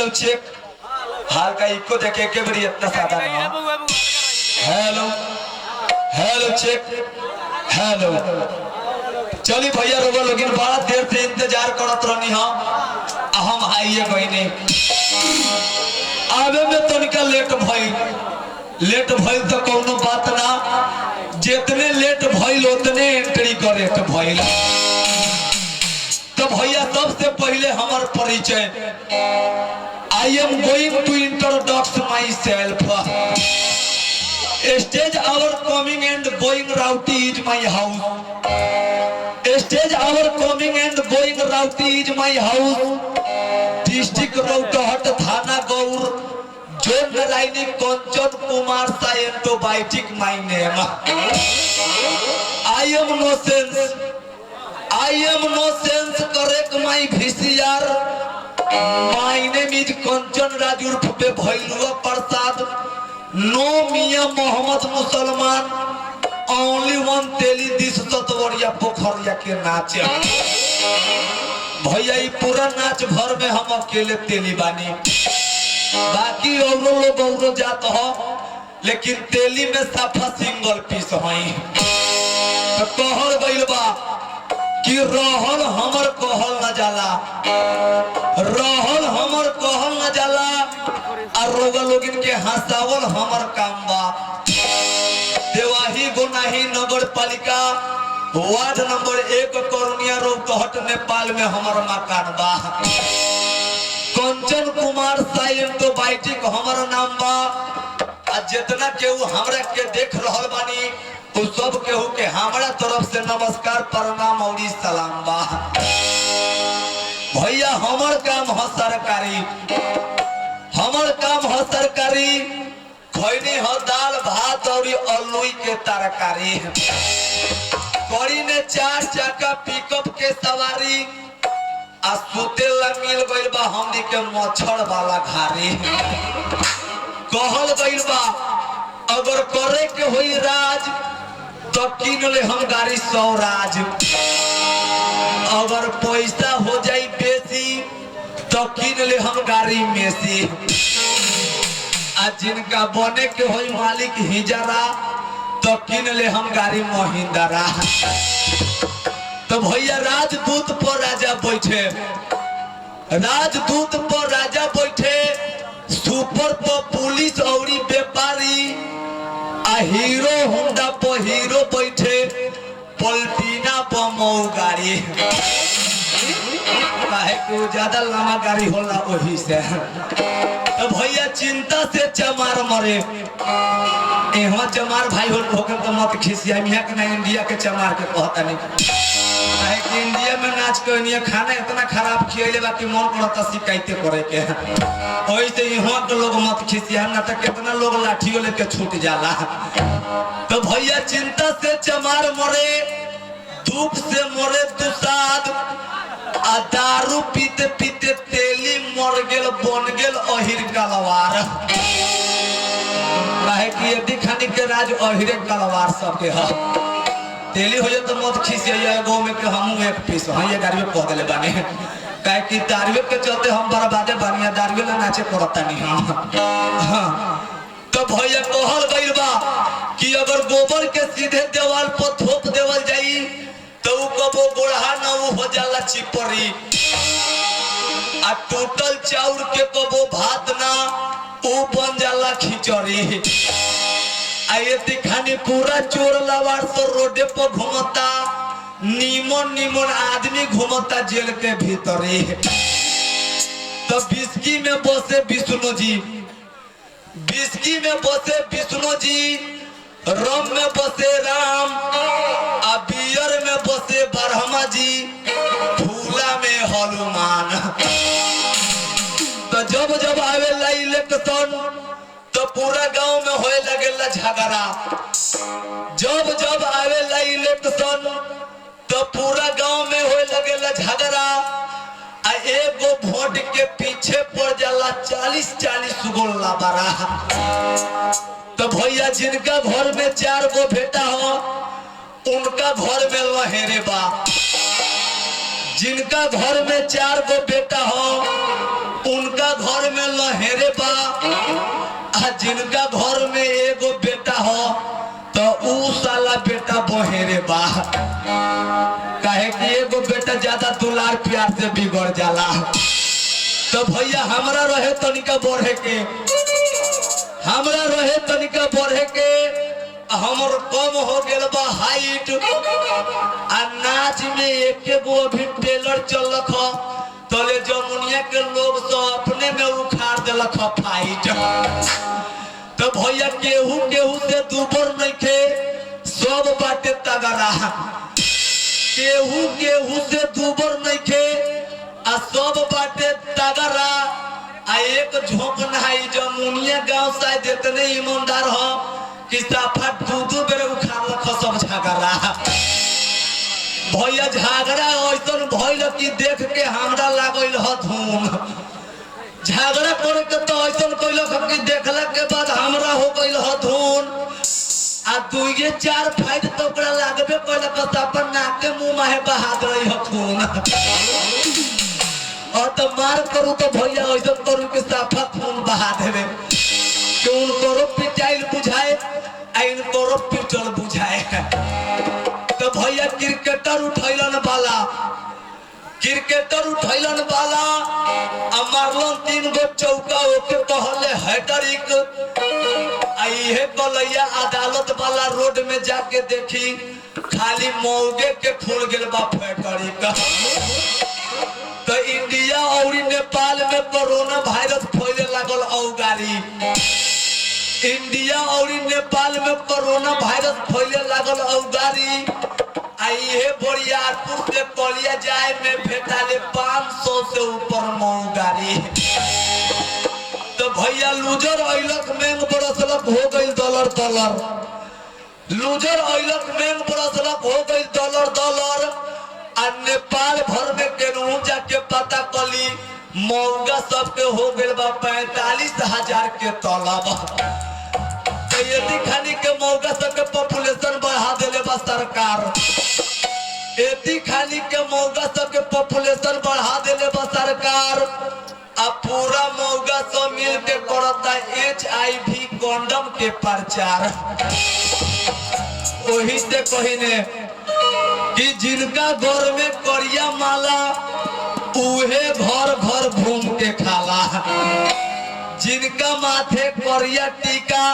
Check हाल का eco देखे के बड़ी इतना सादा ना हेलो हेलो चेक हेलो चली भैया रोबो लेकिन बड़ा देर से इंतजार करत रहनी हम आइए बहने आवे में तनिका लेट भइल तो कोनो बात ना जितने लेट भइल उतने एंट्री करे तो भइल तो भैया सबसे पहले हमार परिचय I am going to introduce myself. Stage our coming and going route is my house. Stage our coming and going route is my house. District Rohtak Thana Gaur. John Naraini Kanchan Kumar Scientobiotic my name. I am no sense correct my VCR. My name is Kanchan Raju Phupe Bhailua Prasad. No Mia Mohammed Musalman. Only one teli this Satwariya Pokhariya के नाच भैया ये पूरा नाच भर में हम अकेले तेली बानी बाकी औरों जात हो लेकिन तेली में साफा सिंगल पीस हई तो कहल गइल बा कि रहल हमर कहल न जाला रहल हमर कहल न जाला और रोगा लोगिन के हंसावल हमर काम बा देवाही गोनाही नगर पालिका वार्ड नंबर 1 करुनिया रोहतक नेपाल में हमर मकान बा कंचन कुमार साइंटोबायोटिक हमर नाम बा आ जितना केहू हमरा के देख रहल बानी तो सब केहू के हमारा तरफ से नमस्कार प्रणाम और सलाम बा भैया हमर काम है सरकारी खैनी हो दाल भात और आलूई के तरकारी कड़ी ने 4 चक्का पिकअप के सवारी आ सुतेला मिल गइल बा हमनी के मच्छर वाला घारी कहल गइल बा अगर करे के होई राज तो किन ले हम गाड़ी स्वराज अगर पैसा हो जाई बेसी तो किन ले हम गाड़ी मेसी आज जिनका बने के होई मालिक हिजरा तो किन ले हम गाड़ी महिंद्रा तो भैया राजदूत पर राजा बैठे सुपर पर पुलिस और व्यापारी आ हीरो होंडा पर हीरो बैठे पलटीना पर मऊ गाड़ी काहे को ज्यादा लंबा गाड़ी होला वही से तो भैया चिंता से चमार मरे एहो चमार भाई होकर तो मत खिसिया मिया के ना इंडिया के चमार के कहता नहीं काहे कि इंडिया में नाच के खाना इतना खराब खियले बा कि मन करता शिकायत करे के ओइसे यहाँ के लोग मत खिसिया ना तो कितना लोग लाठियों लेके छूट जाला तो भैया चिंता से चमार मरे धूप से मरे दुसाद आ दारू पीते पीते तेली मर गेल बन गेल अहिर कलवार काहे कि यदि खानी के राज अहिरे कलवार सबके है तेली हो जाए तो मत खिसिया गाँव में के हम एक पीस हाँ ये गाड़ी में कह दिले बानी काहे कि दारू के चलते हम बर्बादे बानी दारू ला नाचे करता नहीं हाँ तो भैया कहल गइल बा कि अगर गोबर के सीधे दीवार पर थोप देवल जाई तो कबो गोढ़ा ना हो जाला चिपरी आ टोटल चाउर के कबो भात ना ओ बन जाला खिचड़ी आ ये दिखानी पूरा चोर लवार तो रोडे पर घूमता नीमन आदमी घूमता जेल के भीतर तो बिस्की में बसे विष्णु जी रम में बसे राम आ बियर में बसे ब्रह्मा जी फूला में हनुमान तो जब आवे इलेक्शन तो पूरा गांव में होए लगेला झगड़ा जब आवे इलेक्शन तो पूरा गांव में होए लगेला झगड़ा आ एगो वोट के पीछे पड़ जाला 40 गोला बड़ा तो भैया जिनका घर में 4 गो बेटा हो उनका घर में लहेरे बा जिनका घर में 4 गो बेटा हो उनका घर में जिनका घर में एगो बेटा हो तो ऊ साला बेटा बहेरे बा, काहे कि एगो बेटा ज्यादा दुलार प्यार से बिगड़ जाला। तो भैया हमरा रहे तनिका बढ़े के, हमरा रहे तनिका बढ़े के, हमर कम हो गेल बा हाइट, आ नाच में एक गो अभी टेलर चलख तले जमुनिया के लोग तो अपने में उखाड़ देलक फाइट। तो भैया केहू केहू से दूबर नहीं खे, सब बाटे तगड़ा, केहू केहू से दूबर नहीं खे आ सब बाटे तगड़ा। आ एक झोंक नहाई जमुनिया गांव शायद इतने ईमानदार हो कि साफा दू बेर उखाड़ रख सब झगड़ा। भैया झगड़ा ऐसा भइल कि देख के हमरा लागल ह धूम, झगड़ा करे के तो ऐसा कैलक कि देखला के बाद हमरा हो गइल ह धून। आ दुइये चार फाइट तो ओकरा लागबे कैलक अपन नाक के मुंह में बहा दई ह खून। और तो मार करू तो भैया ऐसा करू कि साफा खून बहा देवे, कि उनको पिटाइल बुझाए आ इनको पिटल बुझाए। तो भैया क्रिकेटर उठैलन वाला, क्रिकेटर उठैलन वाला आ मारलन 3 गो चौका, ओके कहले हैट्रिक। आ इहे कलैया अदालत वाला रोड में जाके देखी खाली मौगे के खुल गेल बा फैक्ट्रिक। तो इंडिया और नेपाल में कोरोना वायरस फैले लागल औगारी, इंडिया और नेपाल में कोरोना वायरस फैले लागल औगारी। आइए बरियारपुर से कलिया जाए में भेटाले 500 से ऊपर मौगारी। तो भैया लूजर अइलक में बरसलक हो गई डॉलर डॉलर, लूजर अइलक में बरसलक हो गई डॉलर डॉलर। आ नेपाल भर में केनहू जाके पता कली मौगा सबके हो गए बा 45,000 के तलब। तो यदि खानी के मौगा सबके पॉपुलेशन बढ़ा देले बा सरकार, यदि खानी के मौगा सबके पॉपुलेशन बढ़ा देले बा सरकार। अब पूरा मौगा सब मिल के करता HIV कंडम के प्रचार। वही से कहीने कि जिनका घर में करिया माला उहे घर घर घूम के खाला, जिनका माथे करिया टीका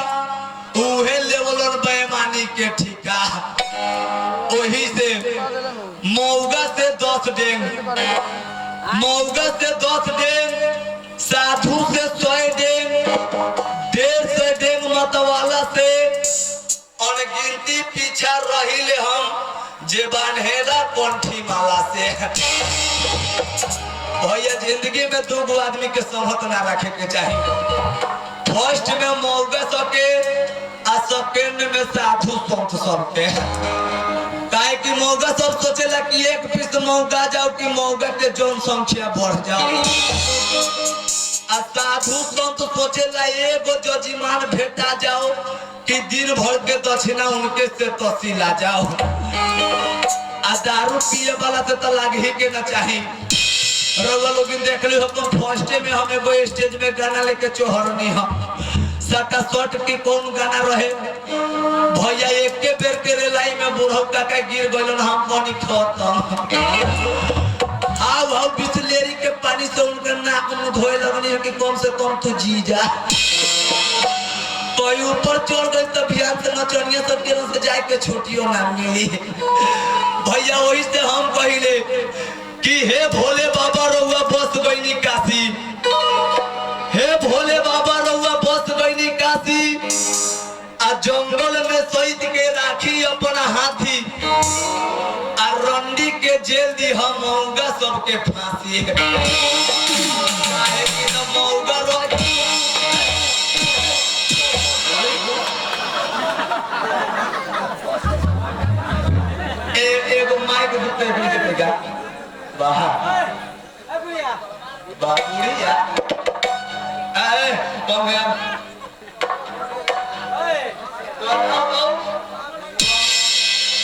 उहे लेवलन बेईमानी के ठीका। वही से मौगा से 10 डेंग, मौगा से 10 डेंग, साधु से 100 डेंग, 150 डेंग मतवाला से अनगिनती पीछा रहिले हम जे बान्हेला कंठी माला से। भैया जिंदगी में 2 गो आदमी के सहमत ना रखे के चाहिए, फर्स्ट में मौगा सबके आ सेकंड में साधु संत सबके। काहे कि मौगा सब सोचेला कि एक पीस मौगा जाओ कि मौगा के जनसंख्या बढ़ जाओ, आ साधु संत सोचेला एगो जजीमान भेटा जाओ कि दिन भर के दक्षिणा उनके से तसीला जाओ। आ दारू पिए वाला से तो लाग ही के ना चाहिए। रउआ लोग देख ली हो फर्स्ट में हम एगो स्टेज में गाना लेके चोहरनी हम सटा शॉट की कौन गाना रहे भैया, एक के बेर के रेलाई में बूढ़ो काका गिर गइलन, हम बनी खत्म। आओ बिस्लेरी के पानी से उनका नाक मुंह धोए लगनी कि कम से कम तू जी जा। तो ऊपर चढ़ गई तो बिहान से नचनिया सब के से जाए के छुट्टियों ना मिली। भैया वही से हम कहिले कि हे भोले बाबा रउआ बस गईनी काशी, हे भोले बाबा रउआ बस गईनी काशी। आ जंगल में सईद के राखी अपना हाथी, आ रंडी के जेल दी हम मौगा सबके फांसी। मौगा एगो माइक दुते भी देगा बाहर बाबूरिया ए कम है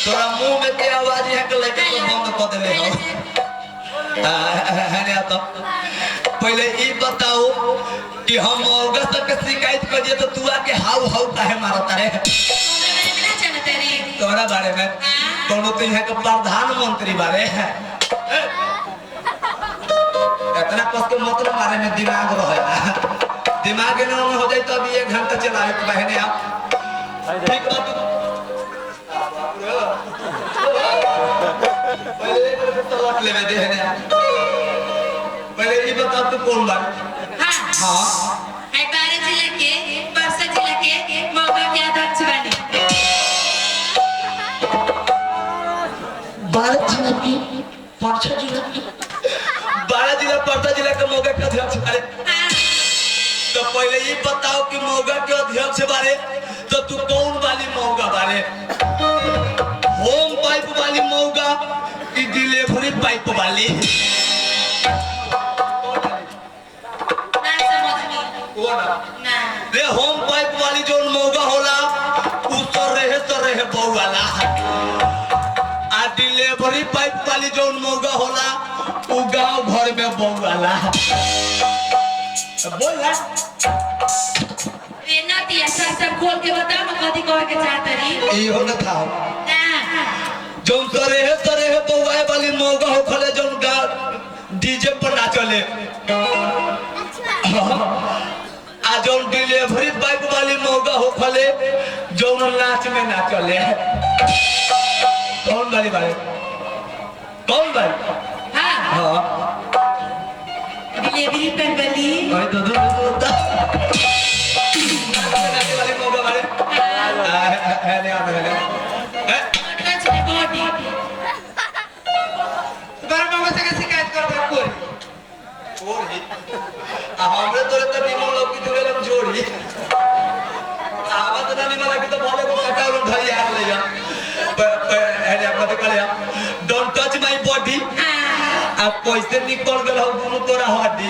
तोरा मुंह में के आवाज है के लेके तो बंद कर देले हो। है तो पहले ई बताओ कि हम मौगा के शिकायत कर दिए तो तू आके हाउ हाउ काहे मारता है तोरा बारे में कोनो तो यहाँ के प्रधानमंत्री बारे है इतना कस के मतलब मारे में दिमाग रहे ना दिमाग में हो जाए तो अभी 1 घंटा चलावे के बहने आप ठीक बात पहले ले दे है पहले ये बता तू कौन बात हां है बारे जिले के परसा जिले के मौका के अध्यक्ष बनी बारह जिला की परसा जिला की 12 जिला परसा जिला के मौका के अध्यक्ष बारे तो पहले ये बताओ कि मौका के अध्यक्ष बारे तो तू कौन वाली मौका बारे होम पाइप वाली मौका की डिलीवरी पाइप वाली रे होम पाइप वाली जो मौका होला उस रहे बहू वाला आ डिलीवरी पाइप वाली जो मौका होला वो गांव भर में बहू वाला बोल ना रे ना दिया सब खोल के बता मैं कथी कहे के चाहत रही ई हो ना था जोन सरे बउआए वाली मौका हो खले जोन डीजे पर ना चले आ जोन डिलीवरी पाइप वाली मौका हो खले जोन नाच में ना चले कौन वाली बारे कौन वाली हां डिलीवरी पाइप वाली ओए दो वाली मौका बारे है ले आ हमरे तोरे त निमन लोग की तोरे हम जोड़ी आवाज ना निमन लगी तो भले को काटा और धरी आ ले जा अरे आप तो कहले डोंट टच माय बॉडी आप पैसे निकल गल हो दोनों तोरा हड्डी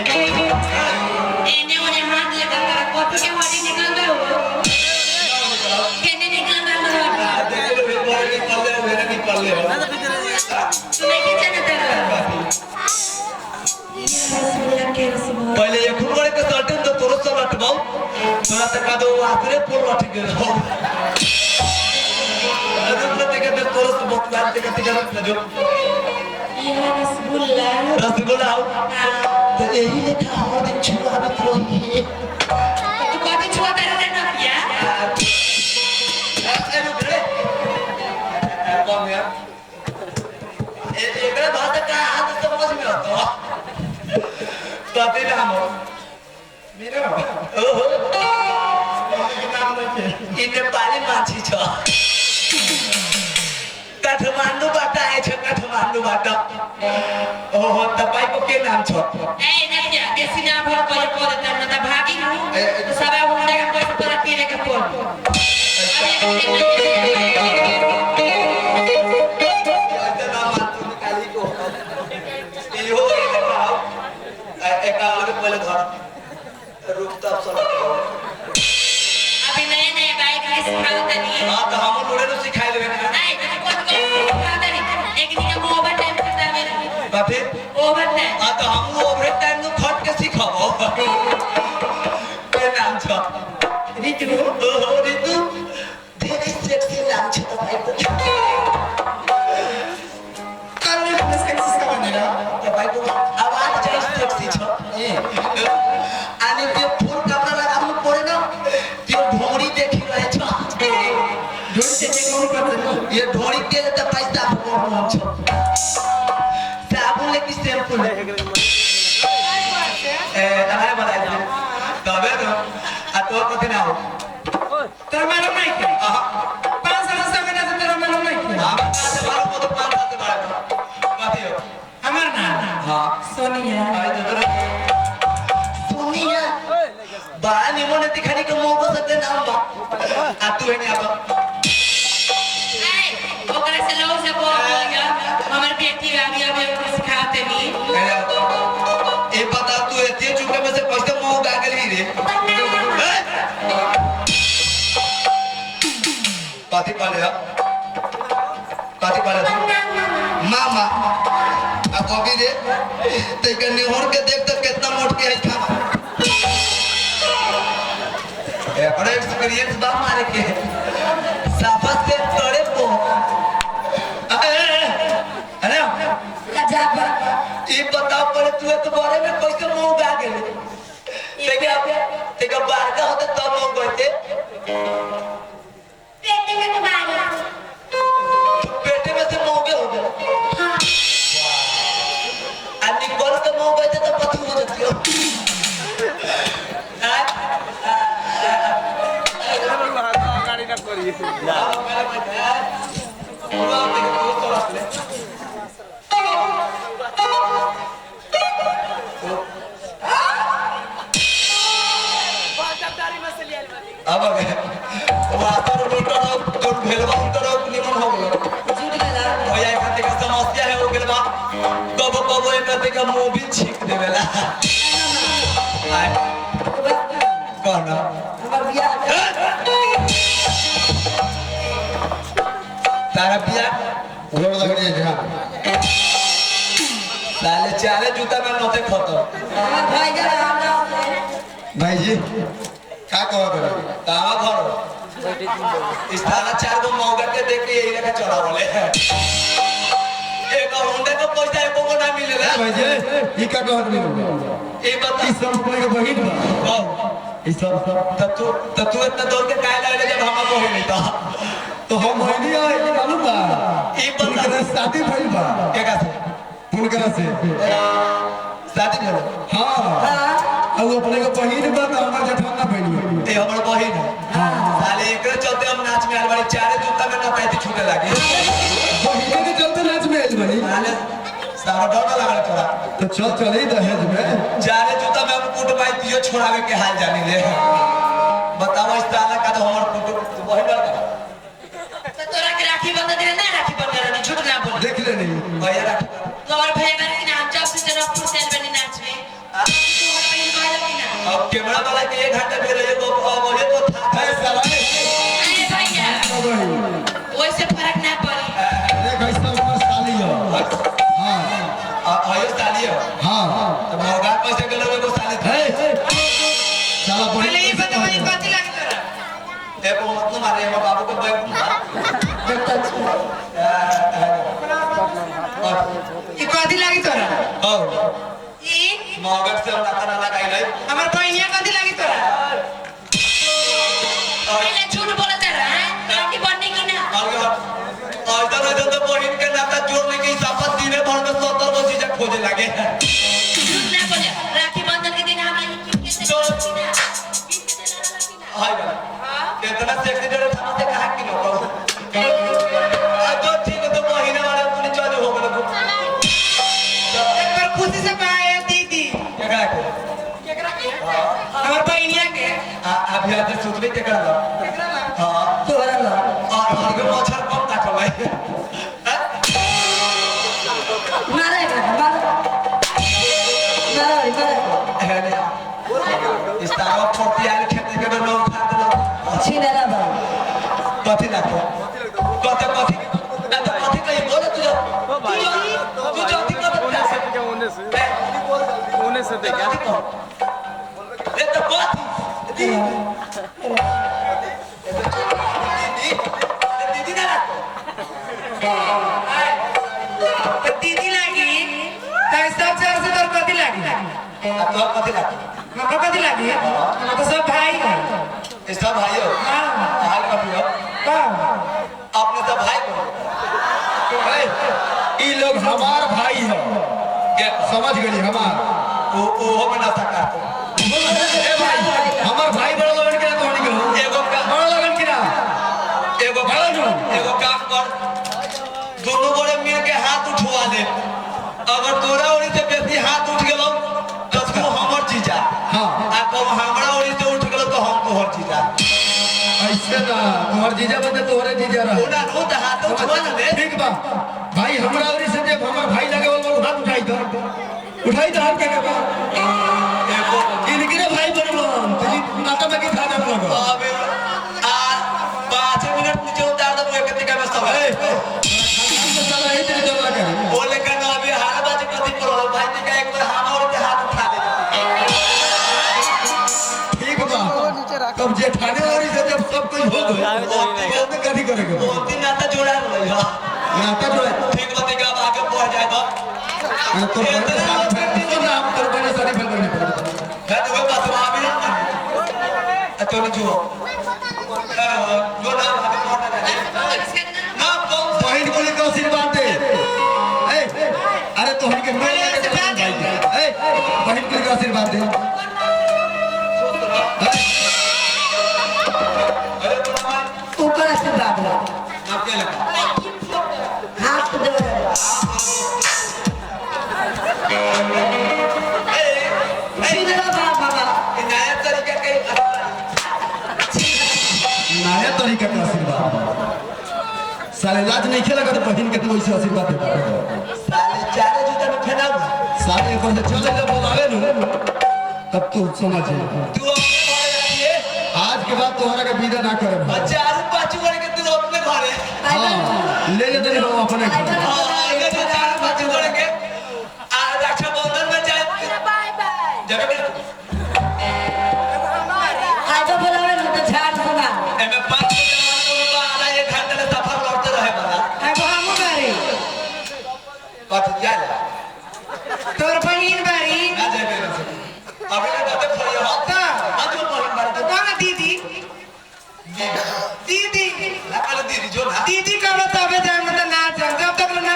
एने ओने हाथ लगा कर कॉपी के हड्डी निकल गए हो केने निकल गए हो देख लो बॉडी निकल ले तुम्हें क्या जानता पहले ये खुलवाड़े के सल्टे तो तोरो सब लटबाऊ तोरा तक का दो आखरे पुल लट गेल हो अरे तक के तोरो सब बतला तक के रख जो ये रसगुल्ला हो तो यही लिखा हो दिन छुआ मत रही तू काटे छुआ तेरे ना पिया अरे रे कौन है एकरा बात का हाथ समझ में आता ताते नाम मेरा ओहो नाम नहीं इ नेपाली मान्छी छ काठमाडौँ बाट आए छ काठमाडौँ बाट ओहो तपाईको के नाम छ ए नकिया बेसी नाम भर पर त न त भागी हूं सबे हुने का कोई पर तीरे के पोल अभी नए बाइक है सिखाओ तनी हां तो हम लोड़े तो सिखाई देबे ना नहीं तो को सिखा देनी एक दिन हम ओवर टाइम करता मेरे बापे ओवर टाइम हां तो हम ओवर टाइम को खट के सिखाबो के नाम छ रितु ओहो रितु धेरै सेक्सी नाम छ तपाईको कल्ले प्लस सेक्सी का भनेर तपाईको आवाज चाहिँ सेक्सी छ ए अनि त्यो फुल कपडा लगाउनु पर्दैन त्यो ढोरी देखि रहेछ ढोरी देखिनु पर्दैन यो ढोरी के त पैसा हुन्छ साबुन कि शैम्पू ए आए बनाइ तबे न आ तो कथि ना हो तर मालूम नहीं कि 5 साल से मैंने तो तेरा मालूम नहीं कि हां से मालूम तो 5 साल से बारे कथि हो हमार नाम हां सोनिया आई तो सोनिया बड़ा निमन दिखाने के मौका सकते नाम बा आ तू है ने अब ए ओकरा से लो से बोल गया हमर बेटी अभी सिखाते नहीं ए बता तू एते चुके में से कैसे मौका गेली रे कथि कहले मामा आ कभी रे ते के निहोर के देख तो कितना मोट के है खा एक्सपीरियंस बा मारे के साफा से तोड़े पो अरे जाबा ये बताओ पर तू तो बारे में कैसे मुंह गा गेले तेगा बारका होता तब मुंह गते पेटे में तुम्हारी पेटे में से मुंह गए हो गए हां आ निकल के मुंह गए तो पथू हो जाती हो गाड़ी ना करिए ना मेरा बेटा पूरा देखो तो रखले अब वाटर मोटर जो भेलवा उतर निमन हो गयो झूठ गला भैया एकते का समस्या है हो गेलवा कब कब एकते का मूवी छीक देवेला आय कहना हमर बियाह तारा पिया गोड़ लगने जा साले चाले जूता में नोते खतो हमर भाई जरा हमरा भाई जी का कहो करे तावा घर इस थाना चार गो मौका के देख के यही लेके चढ़ा बोले एक होंडे का पैसा एको को ना मिलेला भाई जी ई का कहो करे ये बता ई सब अपने के बहिन बा कहो ई सब तू इतना दौड़ के काहे लगे जब हम को नहीं था तो हम बहिनी है कि मालूम बा ई बता उनके शादी भइल बा क्या कहते उनके से शादी भेलो हां अब अपने के बहिन बा तो हमर जेठाना बहिनी ए हमर बहिन साले एकरे चलते हम नाच में अलवारी चारे जूता में ना पैती छूटे लागे बहिन के चलते नाच में आइल बनी साले सारा डर लगा तोरा तो चल ही दहेज में चारे जूता में हम कूट पाई दियो छोड़ावे के हाल जानी ले बताओ इस साला का तो हमर फोटो तू बहिन लड़का तो तोरा के राखी बंधन दे ना राखी बंधन दे झूठ ना बोल देख ले नहीं भैया रख तोर भाई बारे के नाम जब से तेरा फुटेल बनी नाच में तोहर बहन कहल कि ना अब कैमरा वाला के 1 घंटा भेल है तो अब ये तो था है साला अरे भैया बहिन वैसे फर्क ना पड़ी देख ऐसा हमर साली हो हां आयो साली हो हां तो मौगा पैसे गेलो एगो साली था है साला पहले बहिन ये बताओ ये कथि लागे तोरा एको मत न मारे हमर बाबू को बैठ ये कथि लागे तोरा ओ ई मौगा से नाता ना लगाई ले हमर बहनिया कथि लागे तोरा पहले झूठ बोलत रहा है राखी बनने की ना और तो बहिन के नाता जोड़ने के हिसाब से दिने भर में 70 गो चीज खोजे लगे झूठ ना बोले राखी बंधन के दिन हम लोग किससे जोड़ती ना किससे लड़ा की ना हाय इतना सेक्सी डरे थाना से कहा कि नो जो ठीक है तो महीने वाले अपने चालू हो गए एक बार खुशी से पाए दीदी केकरा के केकरा के हमर बहनिया के अभी आज सुतले केकरा ला हां तोरा ला और आगे मच्छर कम काटो भाई मारे मारे इस तरह फोर्टी आने खेलने के लोग खा दो छिनेला बा कथी लागतो कथी कहीं बोले तू जो ठीक कर होने से देखा ये तो कथी दीदी ना दीदी लागी ताई सब से तोर कथि लागी तो कथी लागतो हमको कथि लागी तो सब भाई है ये सब भाई हो हां हाल कभी हो हां अपने तो भाई को ई लोग हमार भाई हो क्या समझ गई हमार वो में ना सका ए भाई हमार भाई बड़ा लगन के तो नहीं हो एगो का बड़ा लगन के ना एगो काम कर दोनों बड़े मिल के हाथ उठवा दे अगर तोरा ओरी से बेसी हाथ उठ गेलो तो तू हमर जीजा हां आ कब हमरा ओरी से उठ गेलो तो हम तोहर जीजा ऐसे ना तुम्हार जीजा बने तोहरे जीजा रहा ओना रो तो हाथ उठवा ना दे ठीक बा भाई हमरा ओरी से जब हमर भाई लगे बोल हाथ उठाई तो हाथ के बा एगो इनके भाई बनलो तो नाता में की खाना लगो अबे आ 5 मिनट नीचे उतार दो एक तरीका में सब है साला ही तेरे जमा कर बोले का ना अभी हार बात कथी पर भाई जी का एक बार हम और के हाथ उठा दे ठीक बा तब जेठाने ओरी से जब नाटक है ठीक बात है कि अब आगे बढ़ जाए तो तो नाम तो बने सारी फिल्म करनी पड़ेगी है तो वो बात आ भी ना तो जो ना बहन को लेकर आशीर्वाद दे अरे तो हम के बहन को लेकर आशीर्वाद दे ऊपर आशीर्वाद दो आप क्या लगा हाथ दो नया तरीका नया तरीका का आशीर्वाद साले लाज नहीं खेला कर बहन के तो वैसे आशीर्वाद दे साले चारे जूता में फेंका साले को से चले जब बोलावे न तब तू समझ तू अपने घर जाइए आज के बाद तोहरा के विदा ना करे चार पांच वर्ष के तू अपने घरे हां ले ले दे अपने घर हां ये तो चार पांच वर्ष के आ रक्षाबंधन में जाए बाय बाय जब आज बोलावे न तो झाड़ सुना एमे 5 जवान को आधा एक घंटे में सफर लौटते रहे बड़ा अब हम बारी कथ जा तोर बहिन बारी ना जाए अभी ना जाते फरिया होता आज वो बहन बात कौन दीदी दीदी अरे दीदी जो ना दीदी का बतावे जाए मतलब ना जाए जब तक ना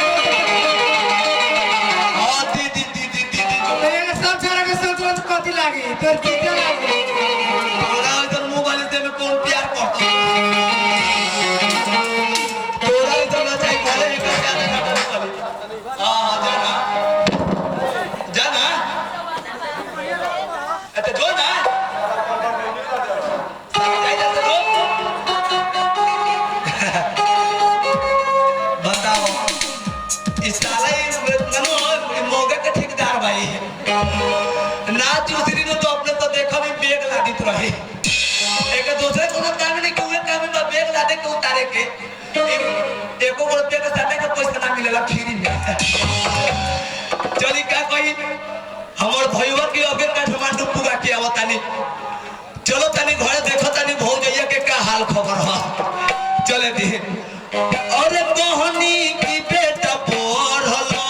हां दीदी जो ये सब जरा के सोच कथी लागी तोर दीदी लागी तोरा इधर मोबाइल से में कौन प्यार करता तोरा इधर ना चाहिए घरे एक प्यार करता वाली हां जाना अच्छा जो ना बताओ इस साले मोगे के ठेकेदार भाई ना दूसरी ने तो अपने तो देखो भी बेग लादित रहे एक दूसरे को काम नहीं क्यों काम में बेग लादे के उतारे के एको को बेग साथे के पैसा ना मिलेला फ्री में चली का कोई हमर भईवा के अबे काठमांडू पूरा के आवतानी चलो तनी घर देखो तनी भौजैया के का हाल खबर है चले दी अरे बहनी की बेटा पढ़लो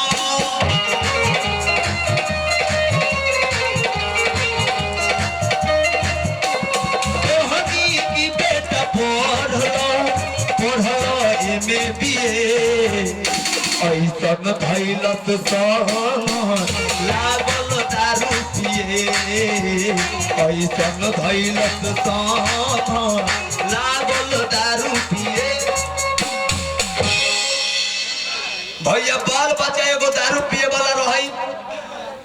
बहनी की बेटा पढ़लो एमे बीए ऐसन धैलत लागल दारू पिए ऐसन धैलत लागल दारू पिए भैया बाल बच्चा एगो दारू पिए वाला रही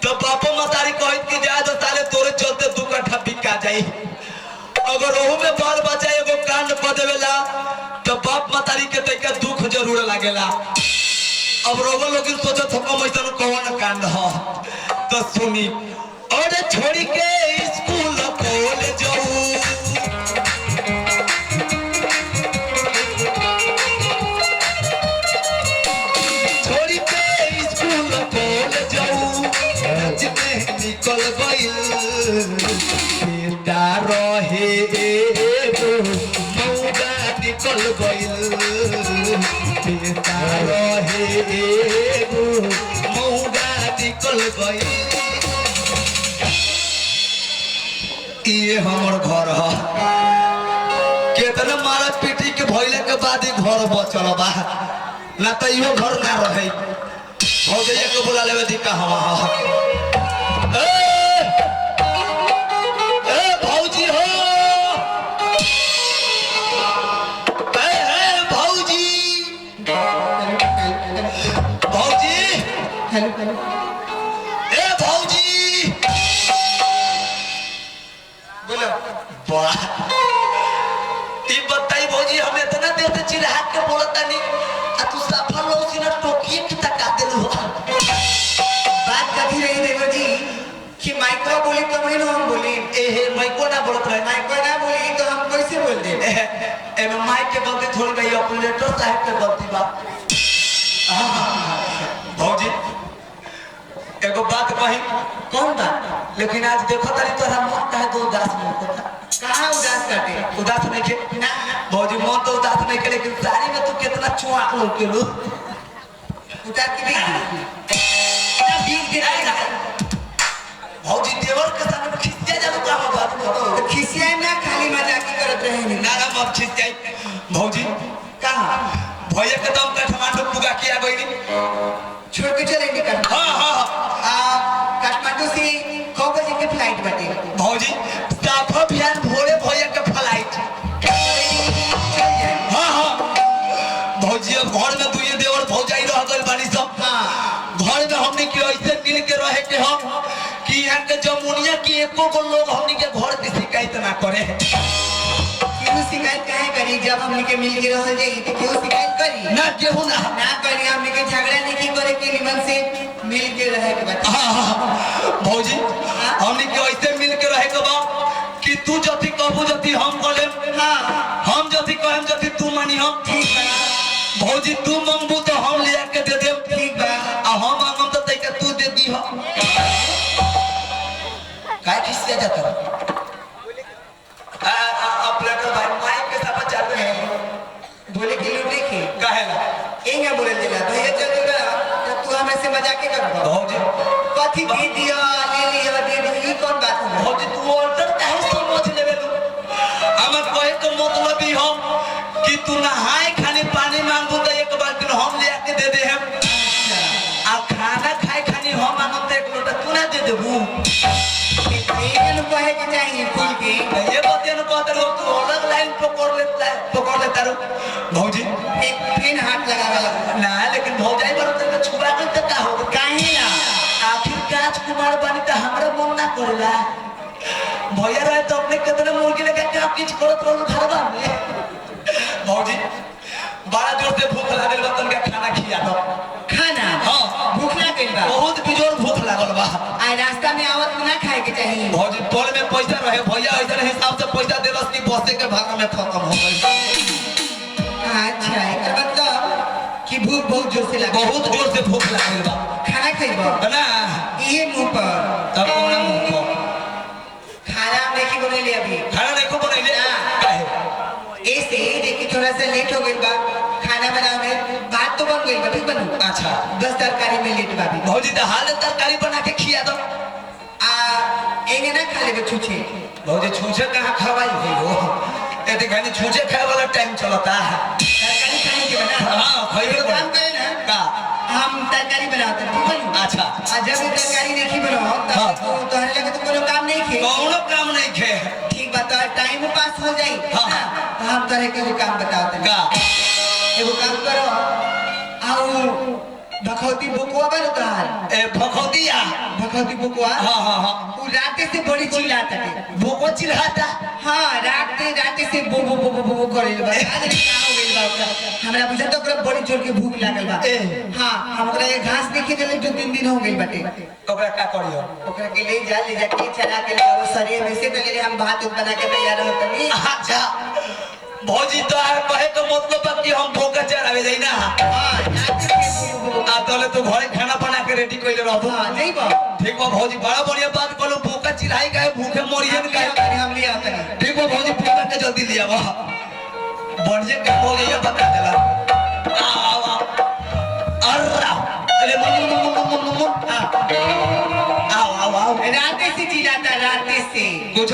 तो बापो मतारी कहत कि जा तो साले तोरे चलते 2 कट्ठा बिका जाई अगर ओहू में बाल बच्चा एगो कांड क देवेला तो बाप मतारी के तैका दुख जरूर लागेला अब रोगो लोग सोचत हम ऐसा कौन कांड हो तो सुनी और छोड़ी के स्कूल कॉलेज जाऊ छोड़ी के स्कूल कॉलेज जाऊ आज में निकल गइल बेटा रहे एगो मौगा निकल गइल बेटा रहे एगो मौगा निकल गइल ये हमर घर है कितना मारा पीटी के भइले के बाद ही घर बचल बा ना तो इहो घर ना रहे भौजैया के बुला लेवे दी का हवा ए भौजी हो ए भौजी भौजी ए भौजी बोलो वाह ये बताई भौजी हम इतना देर से चिल्ला के बोलता नहीं आ तू सफल हो सी ना टोकिए की तक आते लो बात कथी रही देखो जी कि माइको बोली तो मैं हम बोली ए माइको ना बोलत रहे माइको ना बोली तो हम कैसे बोल दे ए माइक के गलती थोड़ी गई ऑपरेटर साहब के गलती बा भौजी एगो बात कही कौन बात लेकिन आज देखो तारी तोरा मन काहे दो उदास मन होता कहाँ उदास करते उदास नहीं के ना भौजी मन तो उदास नहीं के लेकिन साड़ी में तू कितना चुआ लोग के लो उतार के बीच दे भौजी देवर के सामने खिसिया जानो का हम बात करो तो खिसिया ना खाली मजाक ही करत रहे ना ना मत खिसियाई भौजी कहाँ भैया के दम काठमांडू पुगा किया गई छोड़ के चले निकल काठमांडू से कौ बजे के फ्लाइट बटे भौजी साफा बिहान भोरे भैया के फ्लाइट चल जाए भौजी अब घर में दुइये देवर भौजाई रह गइल बानी सब घर में हमने के ऐसे मिल के रहे के हम कि यहाँ के जमुनिया की एको को लोग हमने के घर की शिकायत ना करे क्यों शिकायत काहे करी जब हमने के मिल के रह जाई तो क्यों शिकायत करी ना केहू ना ना करी हमने के झगड़ा नहीं की करे के निमन से मिल के रहे के बता भौजी हमने के ऐसे मिल के रहे के बा कि तू जति कहबू जति हम बोले हम जति कहम जति तू मानी हम ठीक बा भौजी तू मांगबू तो हम ले के दे देब ठीक बा आ हम मांगम तो तैका तू दे दी हो काय किससे जाता अपलेटर भाई माइक के साथ चालू है बोले कि लोग देखे काहेला एंगा बोले दिला भैया चल देगा तो तू हमें से मजाक के कर भौजी कथी दे दिया ले लिया दे दी ये कौन बात है भौजी तू ऑर्डर काहे समझ लेबे तू हमर कहे के मतलब ही हम कि तू नहाए खाने पानी मांगबू तो एक बाल्टी हम ले आके दे दे हम आ खाना खाए खानी हम मांगम तो एक लोटा तू ना दे देबू एंगा कहे के चाहिए खुल के ये बातें न कहते लोग तू अलग लाइन पकड़ लेता रो भौजी एक फिर हाथ लगावे ना लेकिन भौजाई पर तो छुपा के तो का हो काहे ना आखिर राजकुमार बनी तो हमरा मन ना करेला भैया रहे तो अपने कितने मुर्गी लेके क्या किछ करत रहू घरवा में भौजी बड़ा जोर से भूख लागल बा तनका खाना खिया दो खाना हां भूख लागल बा बहुत बिजोर भूख लागल बा आ रास्ता में आवत ना खाए के चाहिए भौजी टोल में पैसा रहे भैया ऐसा हिसाब से पैसा देलस कि बसे के भाड़ा में खत्म हो गई अच्छा एकर मतलब कि भूख बहुत जोर से लगा बहुत जोर से भूख लागल बा खाना खइबो ना ये मुंह पर तब कौन मुंह को खाना हमने की बने ले अभी खाना देखो बनैले काहे ऐसे देखिए थोड़ा सा लेट हो गई बा खाना बनावे में भात तो बन गई बा ठीक बनू अच्छा बस तरकारी में लेट बा भी भौजी तो हाल तरकारी बना के खिया दो आ एंगे ना खा लेबे छुछे भौजी छूछे कहाँ खवाई है वो ये देखनी छूछे खाए वाला टाइम चलता है तरकारी खाने के बना हाँ खइबे एगो काम करे ना का हम तरकारी बनाते हैं ठीक बनू अच्छा आ जब ये तरकारी नहीं बनाओ हाँ। तब तो तोहरे लगे तो कोनो काम नहीं खे कौनो काम नहीं खे ठीक बात है टाइम पास हो जाई हाँ। ना तो हम तोहरे के एगो काम बताते हैं का एगो काम करो आओ भखौती बुकवा बन तोहार ए भखौतिया भखौती बुकवा हाँ वो राते से बड़ी चिल्लाता है भूको चिल्लाता हाँ राते से बो बो बो बो बो करे बा आज रे का हो गइल बा ओकरा हमरा बुझा तो ओकरा बड़ी जोर के भूख लागल बा हां हम ओकरा ये घास देखे देले जो 3 दिन हो गइल बाटे ओकरा का करियो ओकरा के ले जाके चला के ले वो सरिये में से तले हम भात बना के तैयार हो तनी अच्छा भौजी तो आ कहे तो मतलब बा कि हम भूखा चढ़ावे जाई ना हां राते से आ तले तो घरे खाना बना के रेडी कइले रहबो हां नहीं बा ठीक बा भौजी बड़ा बढ़िया बात कहलो भूखा चिल्लाई काहे भूखे मरियन काहे हम लिया तनी ठीक बा भौजी पूरा के जल्दी लिया बा बढ़िया का हो गया बता देला आओ अर्रा अरे मुन आओ राते से चिल्लाता राते से कुछ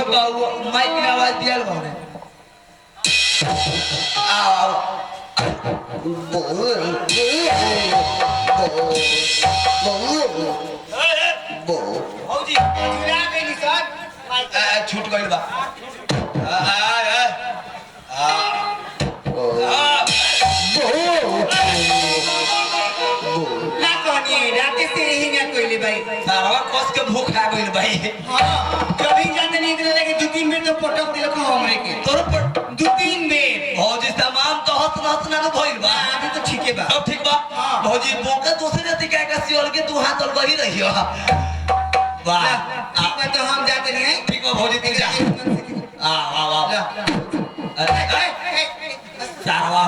माइक में आवाज दिया लो ने आओ भौजी चिल्ला गइली सर छूट गइल बा ना कहनी राते से यही ना कोइले भाई सारा कस के भूख आ गइल भाई हाँ जब ही जाते नहीं इधर लगे 2-3 बेर तो पटक दिल को हमरे के तोर पर 2-3 बेर भौजी सामान तो हंस ना भइल बा अभी तो ठीक है बा अब ठीक बा हाँ। भौजी मौका दूसरे ती का सियोल के तू हाथ तल वही रहियो वाह ठीक बा तो हम जाते नहीं है ठीक बा भौजी तू जा वाह सारा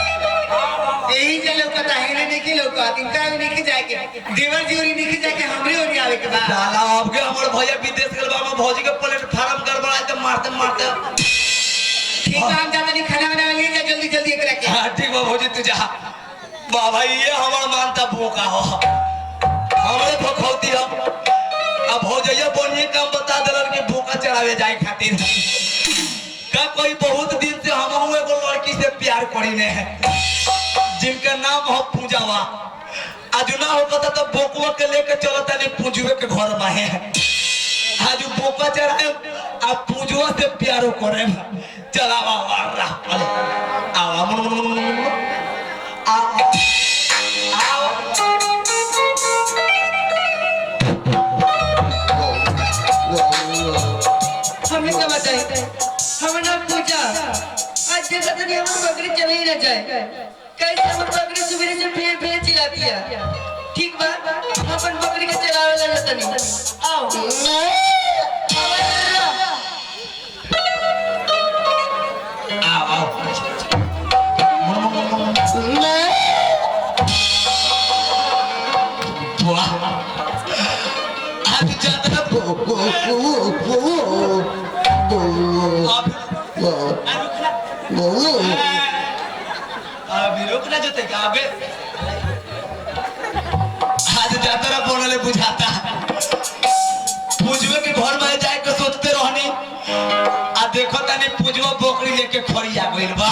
यही जे लोग पता है नहीं कि लोग इनका भी नहीं जाए के देवर जी ओरी नहीं जाए के हमरे ओरी आवे के बा साला अब के हमर भैया विदेश गेल बा भौजी के प्लेटफार्म गड़बड़ा के मारते ठीक बा हम जाते नहीं खाना बना लिए जा जल्दी जल्दी एकरा के हाँ ठीक बा भौजी तू जा बाबा ये हमार मानता भूखा हो हमरे भूखौती हो अब हो जाइए बोनिए काम बता दिलन कि भूखा चढ़ावे जाए खातिर का कोई बहुत दिन से हम एगो लड़की से प्यार करी ने है जिनका नाम हो पूजावा आज ना हो पता तो बोकुआ के लेके चलो तनी पूजुए के घर में है आज बोका चढ़ाए अब पूजुआ से प्यारो करे चलावा वारा आवा आओ हमें क्या बताए हमें ना पूछा आज देखा तो नहीं हमारी बकरी चली ही ना जाए कैसे हमारी बकरी सुबह से फेर फेर चिल्लाती है ठीक बा अपन बकरी के चलावे ला जाता नहीं आओ आओ वाह आज ज्यादा अभी रुकना जो तक अबे आज जातरा बोलले बुझाता पूजवे के घर में जाए के सोचते रहनी आ देखो तनी पूजवा बकरी लेके खड़ी आ गइल बा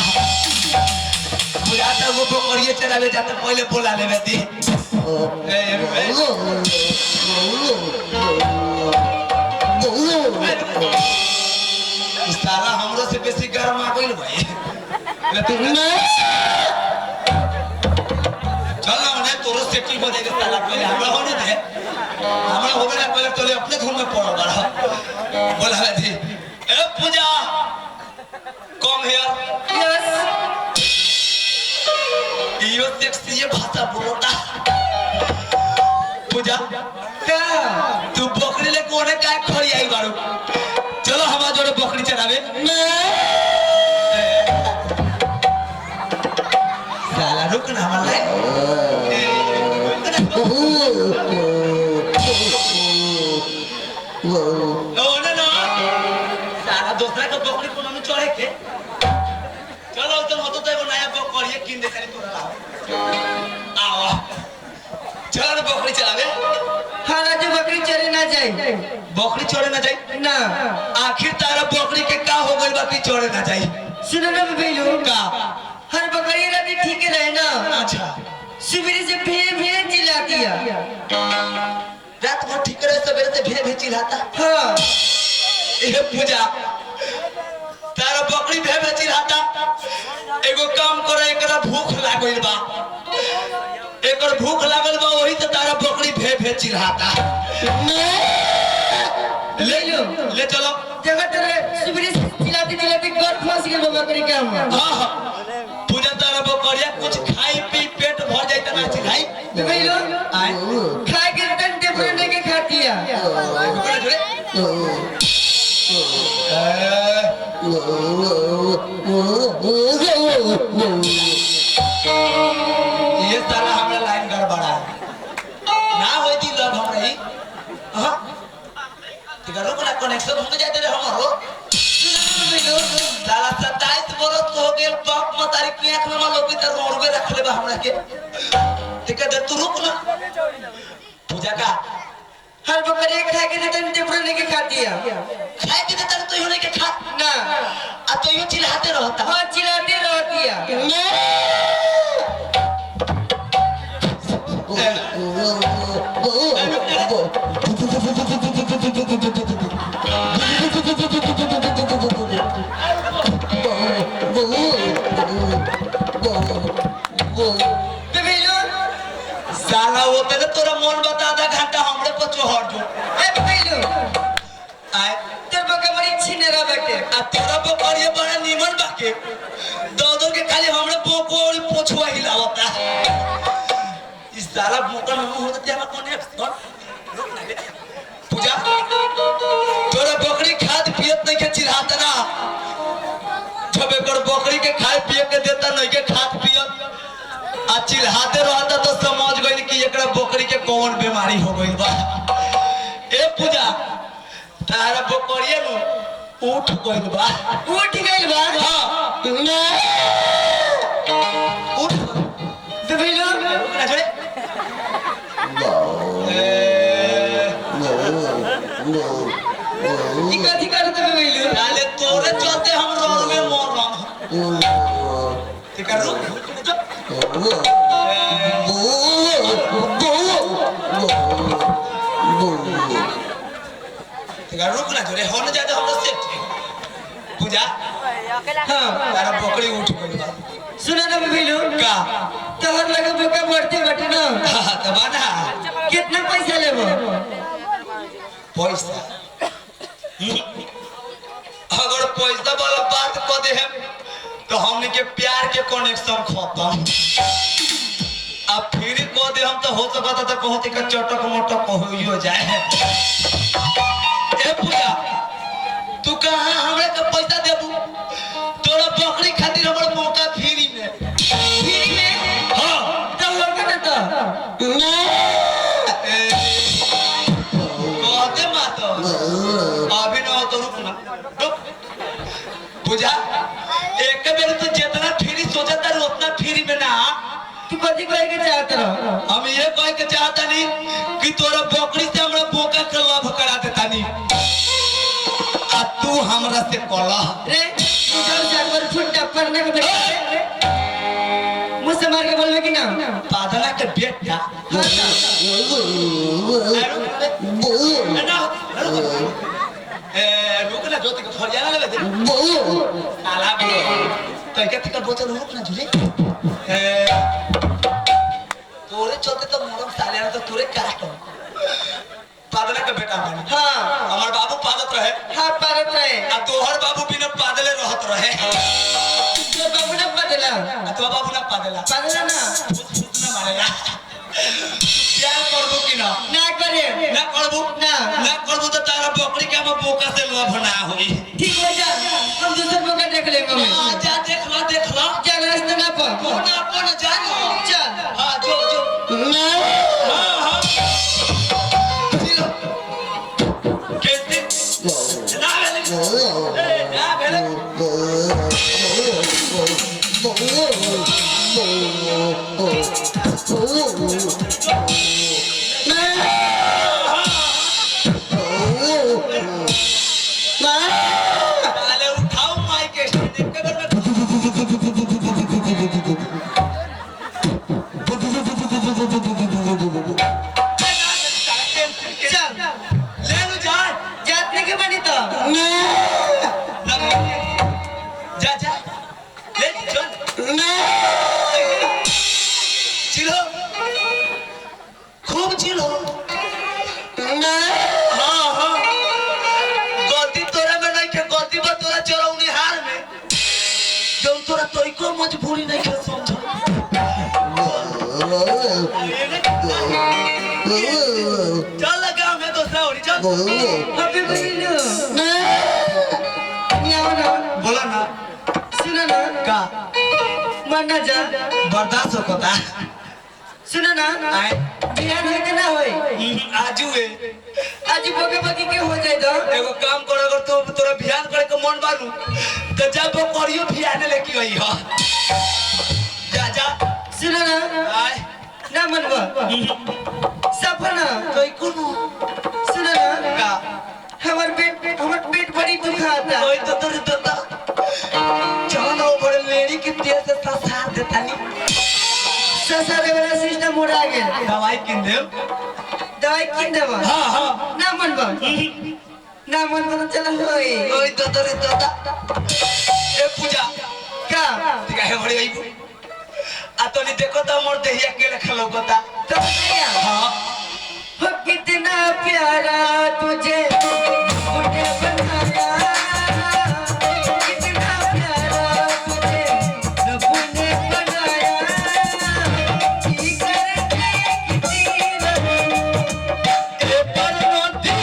बुझाता वो बकरिए चलावे जाता पहले बोला लेवे दी साला हमरो से बेसी गरम आ गइल भाई चल ना उन्हें तोरो सेटिंग हो जाएगा साला पहले हमरा होने दे हमरा होवे ना पहले तोले अपने धुन में पड़ो बड़ा बोला जी ए पूजा कम हियर यस यो सेक्सी ये भाषा बोलता पूजा क्या तू बकरी ले कोने काय खड़ी आई बारू चलो हमारा जोड़े बकरी चरावे साला रुक ना हमारा नो साला दूसरा का बकरी को ना चढ़े के चलो तो मतो तो एगो नया बकरी किन दे करे तोरा आओ चल बकरी चलावे हाँ राजू बकरी चले ना जाए बकरी चढ़े ना जाए ना आखिर तारा बकरी के का हो गइल बाकी चढ़े ना जाए सुनो ना बेलू का हर बकरी रात ठीक रहे ना अच्छा सुबह से भेड़ भेड़ चिल्लाती है रात भर ठीक रहे सवेरे से भे चिल्लाता हाँ ये पूजा तारा बकरी भे चिल्लाता एगो काम करे एकरा भूख लागल बा एकर भूख लागल बा वही तो तारा बकरी भे चिल्लाता ले ले चलो जगह तेरे सुबह से चिल्लाती चिल्लाती घर फंस गई बकरी क्या हुआ हां पूजा तारा बकरिया कुछ खाई पी पेट भर जाए त ना चिल्लाई बेलू आए खाए के डंडे फड़ने के खाती है ये साला हमरा लाइन गड़बड़ा ना होई थी लग हमरा ही हां तिगरो को कनेक्शन हो जाते रे हमरो साला 27 बरस हो गेल बाप मतारी के आंख में लोबी त रोड़वे रखले बा हमरा के ठीक है तू रुक ना पूजा का हर बकरी खाए के डंडे फड़ने के खाती है खाए के त तो होने के खा ना आ तो यो चिल्लाते रहता हाँ चिल्लाती रहती है साला वो तेरे तोरा मन बता आधा घंटा हमरे पर चोहर जो आए तेरे बकरी बड़ी छिनेरा बैठे आ तोरा बकरिए बड़ा नीमन बाके दो के खाली हमरे बोकोड़ी पोछुआ हिलावता इस साला बोका में मुंह होते हम कोने रुक ना बेटा पूजा तोरा बकरी खाद पियत नहीं के चिल्लाता ना जब एकर बकरी के खाए पिए के देता नहीं के खाद पियत आ चिल्लाते रहता तो समझ गइल कि एकरा बकरी के कौन बीमारी हो गइल बा ए पूजा तारा बकरिए नु उठ गइल बा उठ गइल बा ना उठ बेबिलो रुक ना छोड़े ई कथी करत बेबिलो डाले तोरे चलते हम रोड में मर रहा ठीक है रुक ठीक है रुक ना छोड़े होने जाते हम लोग सेफ्टी पूजा हां तारा बकरी उठ गइल बा सुना ना बेबिलो का तोहर लगे बोका बढ़ते बटे ना तो बाना कितना पैसा लेबो पैसा अगर पैसा वाला बात कर दे हम तो हमने के प्यार के कनेक्शन खत्म अब फिर कह दे हम तो हो सकता तो कहते का चटक मटक हो जाए ए पूजा तू कहां हमरे के पैसा देबू तोरा बकरी खातिर हमर मौका फ्री में हां तो लोग ना तो ना कहते मत अभी ना तो रुक ना रुक पूजा एक बेर तो जितना फ्री सोचता है उतना फ्री में ना तू कथी कहे के चाहत रह हम ये कह के चाहता नहीं कि तोरा बकरी से हमरा बोका के लव करा देता नहीं आ तू हमरा से कला रे तू जब जाकर फुट्टा पड़ने के बेटा मुझसे मार के बोलबे कि ना पादला के बेटा रुक ना जोते के फरियाना लेबे दे साला भी तो एक टिका बोतल रुक ना झुले तोरे चलते तो मोरम साले तो तोरे काट पादला के बेटा बनी हां हमार बाबू पादत रहे हां पारत रहे आ तोहर बाबू बिना पादले रहत रहे तो बाबू ना बदला आ तो बाबू ना पादला बदला ना फुस ना मारेला प्यार करबो कि ना ना करे ना करबो ना ना करबो तो तारा बकरी के हम बोका से लव ना होई ठीक हो जा हम दूसरे को देख लेंगे हम आ जा देख लो चल रास्ते ना पर कोना कोना जानो चल हां जो ना हां चिलो कैसे ना भेले ना भेले ताले उठाओ माइक के देख के चल ले लो जा जातने के बनी तो जा जा ले चल चिलो खूब चिलो हाँ हाँ गलती तोरा में नहीं के गलती बा तोरा चरौनी हार में जौन तोरा तोई को मजबूरी नहीं के समझ चल लगा मैं दूसरा होरी चल अबे बहिनो ना बोला ना सुना ना का मरना जा बर्दाश्त होता सुना ना आए बिहान है के ना होई आजू है आज बगे बगे के हो जाए तो एगो काम कर अगर तो तोरा ध्यान करे के मन बानू तो जब वो करियो ध्यान लेके आई हो जा जा सुना ना आए ना मनवा सपना कोई कोनो सुना ना का हमर पेट बड़ी दुखाता कोई तो तोरे दादा जान ओवर लेडी के तेल से साथ देता नहीं ससुर वाला सिस्टम मोड़ा गया दवाई किन दे दवाई किन देबा हां हां ना मनवा ना मनवा तो चल होई कोई तो तोरे दादा ए पूजा का ठीक है बड़ी आई आ तो नहीं देखो तो मोर देहिया के लखलो कोता तो भैया हां हो कितना प्यारा तुझे मुझे बनाया कितना प्यारा तुझे रब ने बनाया की करके कितनी ए परनोती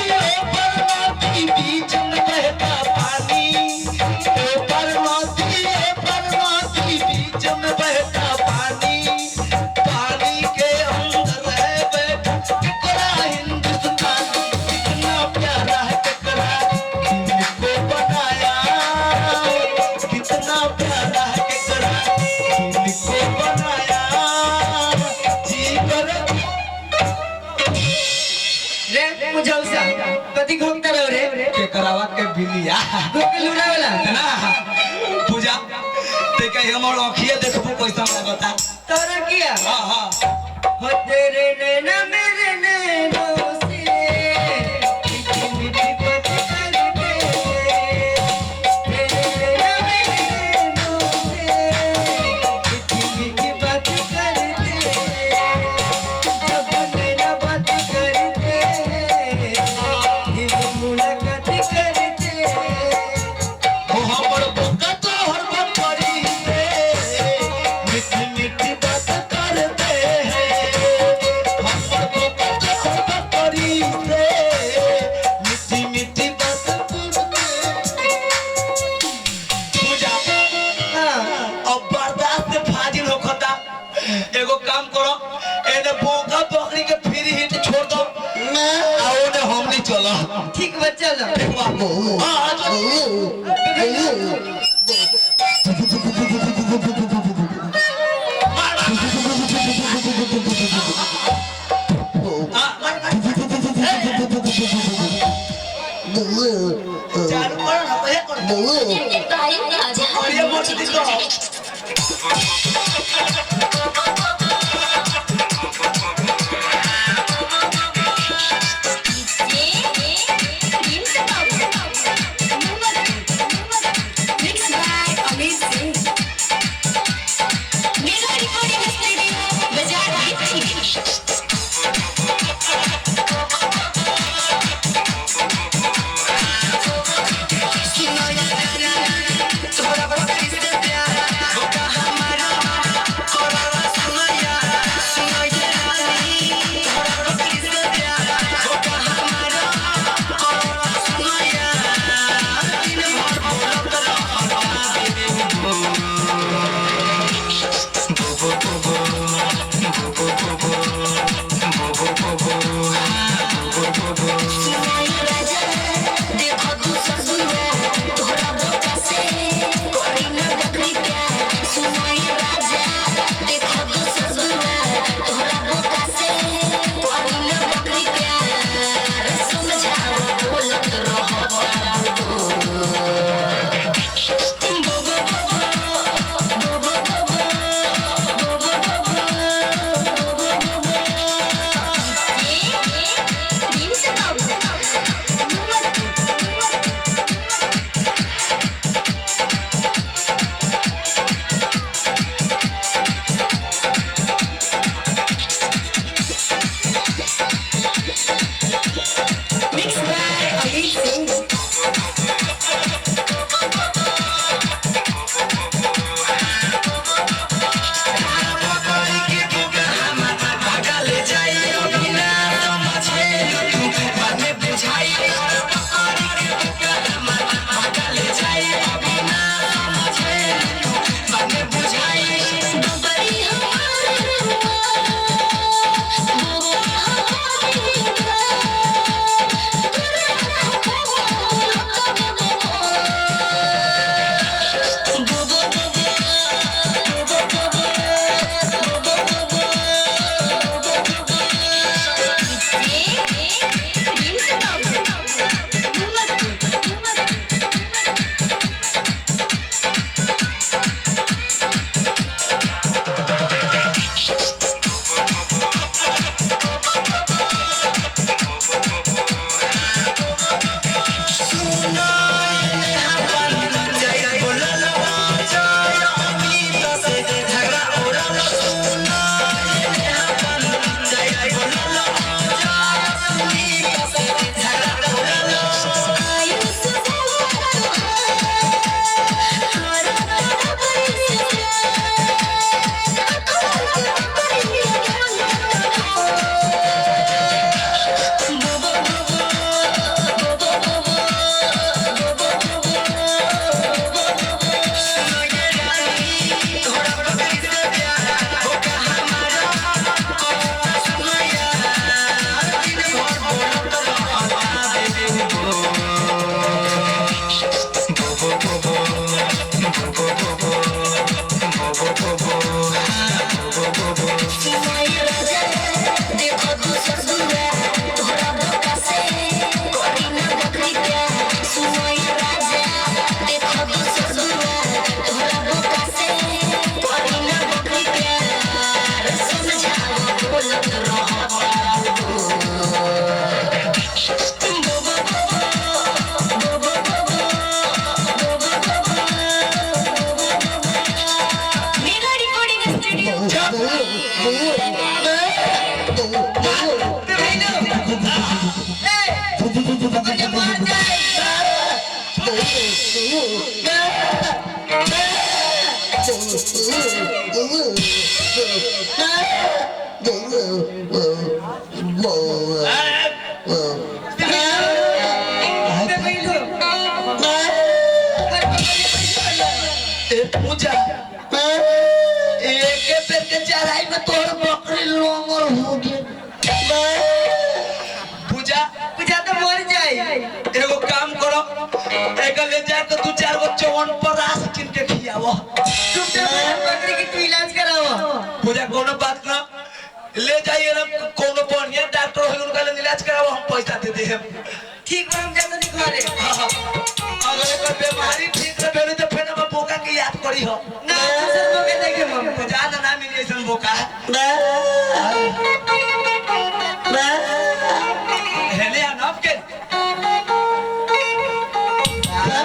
बीच में बहता पानी ए परनोती बीच में बहता पानी पानी के अंदर है झौसा कथी घोंकता रहो रे के करावा के बिलिया घोंके लुड़ा वाला ना पूजा ते कहीं हमर आँखिए देखबो कैसा लगता तोरा किया हां हां हो तेरे नैना मेरे नैनों से मीठी मीठी बात करते तेरे नैना मेरे नैनों से मीठी मीठी बात करते जब नैना बात करते दिल मुलाकात करते हो हमर बोका तो हर बकरी से मीठी मीठी बात करते हैं हमर बोका तो हर बकरी से मीठी मीठी बात करते पूजा हाँ अब बर्दाश्त से फाजिल होखता एगो काम करो एने बोका बकरी के फ्री हिट छोड़ दो आओ ने हमनी चलो ठीक बा चलो चालू करो ना पहले करो और ये मोच दिखो पूजा एक पेड़ के चढ़ाई में तोर बकरी लोमर हो गया। पूजा पूजा तो मर जाए। एगो काम करो, एक ले जाए तो तू 4 गो चौवन पर रास किन के खियावो। चुपचाप बकरी की तू इलाज कराओ। पूजा कोनो बात ना, ले जाइए ना कोनो बढ़िया डॉक्टर हो उनका ले इलाज कराओ, हम पैसा दे दे। ठीक बा, हम जाते नहीं घरे। अगर एकर बीमारी ठीक से भेली तो फिर हम बोका के याद करी हो ना दूसर मौके देखे हम। जा ना मिली ऐसन बोका हेले अनब के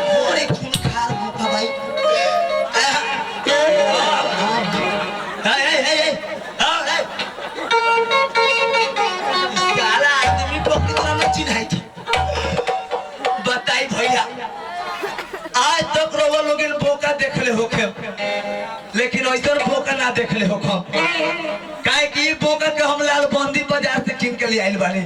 पूरी खून खार बोका भाई। सारा आदमी बोकी तरह न चिन्हाई थी। बताई भैया आज तक रोवा लोग बोका देखले होखे, लेकिन ऐसा बोका ना देखले होखो। काहे कि बोका के हम लालबंदी बाजार से किन के ले आइल बानी।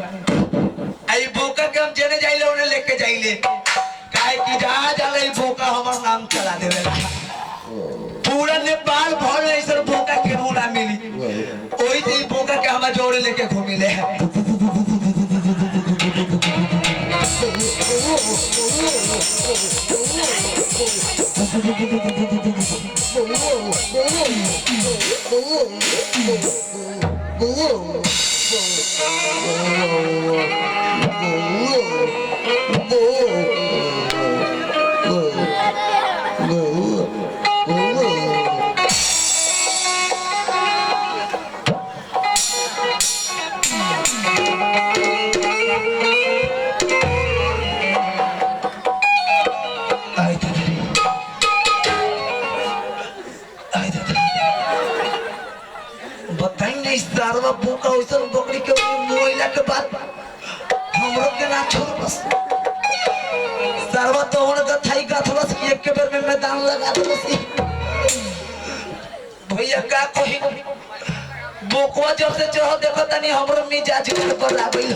आई बोका के हम जेने जाइले ओने लेके जाइले, काहे कि जहां जाले बोका हमर नाम चला देवेला। पूरा नेपाल भर में ऐसा बोका के ना मिली। ओई से बोका के हम जोड़े लेके घूमिले। बताई नहीं सारवा बोका वैसा बकरी के मोइला के बाद हमरो के ना छोड़ बस। सारवा तो उन का थाई का थोड़ा सा एक के बार में मैदान लगा दो सी। भैया का कही बोकवा जब से चढ़ो देखो तनी हमरो मिजाज कर आबैल।